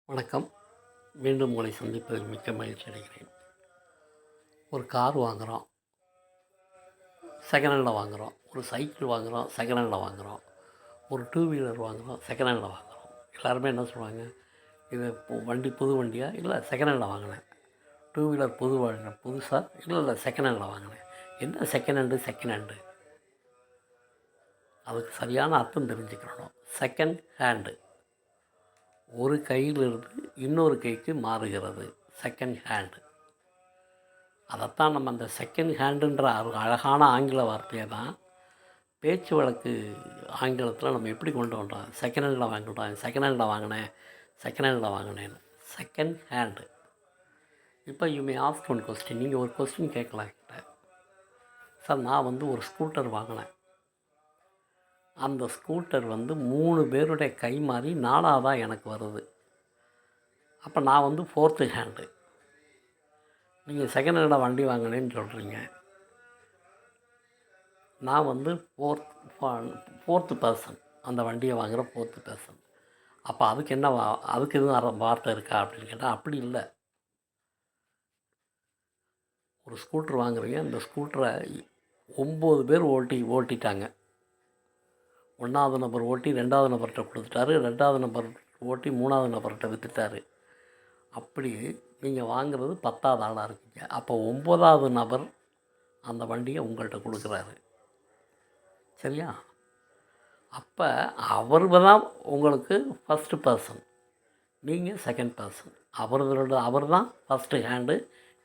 வணக்கம். மீண்டும் உங்களை சந்திப்பதில் மிக்க மகிழ்ச்சி அடைகிறேன். ஒரு கார் வாங்குகிறோம், செகண்ட் ஹேண்டில் வாங்குகிறோம். ஒரு சைக்கிள் வாங்குகிறோம், செகண்ட் ஹேண்டில் வாங்குகிறோம். ஒரு டூ வீலர் வாங்குகிறோம், செகண்ட் ஹேண்டில் வாங்குகிறோம். எல்லாருமே என்ன சொல்லுவாங்க, இது வண்டி புது வண்டியா? இல்லை, செகண்ட் ஹேண்டில் வாங்கினேன். டூ வீலர் புதுசா? இல்லை செகண்ட் ஹேண்டில் வாங்கினேன். என்ன செகண்ட் ஹேண்டு? அதுக்கு சரியான அர்த்தம் தெரிஞ்சுக்கிறணும். செகண்ட் ஹேண்டு ஒரு கையிலிருந்து இன்னொரு கைக்கு மாறுகிறது. Second hand. அதைத்தான் நம்ம அந்த செகண்ட் ஹேண்டுன்ற அழகான ஆங்கில வார்த்தையை தான் பேச்சு வழக்கு ஆங்கிலத்தில் நம்ம எப்படி கொண்டு வந்தோம். செகண்ட் ஹேண்டில் வாங்கிட்டோம், செகண்ட் ஹேண்டில் வாங்கினேன், செகண்ட் ஹேண்டில் வாங்கினேன்னு. Second hand. இப்போ you may ask one question. நீங்கள் ஒரு கொஸ்டின் கேட்கலாம் கிட்ட. சார், நான் ஒரு ஸ்கூட்டர் வாங்கினேன். அந்த ஸ்கூட்டர் 3 பேருடைய கை மாறி 4ஆவதாக எனக்கு வருது. அப்போ நான் ஃபோர்த்து ஹேண்டு. நீங்கள் செகண்ட் ஹேண்டில் வண்டி வாங்கினேன்னு சொல்கிறீங்க. நான் ஃபோர்த்து பர்சன், அந்த வண்டியை வாங்குகிற ஃபோர்த்து பர்சன். அப்போ அதுக்கு எதுவும் வார்த்தை இருக்கா அப்படின்னு கேட்டால் அப்படி இல்லை. ஒரு ஸ்கூட்ரு வாங்குறீங்க, அந்த ஸ்கூட்டரை 9 பேர் ஓட்டிட்டாங்க. 1வது நபர் ஓட்டி 2வது நபர்கிட்ட கொடுத்துட்டாரு, 2வது நபர் ஓட்டி 3வது நபர்கிட்ட விற்றுட்டாரு. அப்படி நீங்கள் வாங்குறது 10வது ஆளாக இருக்கீங்க. அப்போ 9வது நபர் அந்த வண்டியை உங்கள்கிட்ட கொடுக்குறாரு. சரியா? அப்போ அவர் தான் உங்களுக்கு ஃபஸ்ட்டு பர்சன், நீங்கள் செகண்ட் பர்சன். அவர் தான் ஃபஸ்ட்டு ஹேண்டு,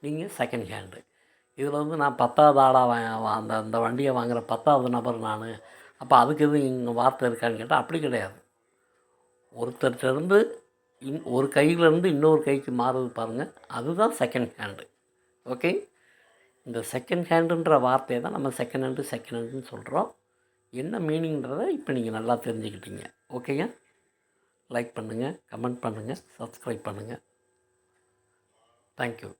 நீங்கள் செகண்ட் ஹேண்டு. இதில் நான் 10வது ஆளாக அந்த வண்டியை வாங்குகிற 10வது நபர் நான். அப்போ அதுக்கு எதுவும் இங்கே வார்த்தை இருக்கான்னு கேட்டால் அப்படி கிடையாது. ஒருத்தர்கிட்டருந்து ஒரு கையிலேருந்து இன்னொரு கைக்கு மாறுது பாருங்கள், அதுதான் செகண்ட் ஹேண்டு. ஓகே. இந்த செகண்ட் ஹேண்டுன்ற வார்த்தையை தான் நம்ம செகண்ட் ஹேண்டுன்னு சொல்கிறோம். என்ன மீனிங்கிறத இப்போ நீங்கள் நல்லா தெரிஞ்சுக்கிட்டீங்க. ஓகேங்க. லைக் பண்ணுங்கள், கமெண்ட் பண்ணுங்கள், சப்ஸ்கிரைப் பண்ணுங்கள். தேங்க்யூ.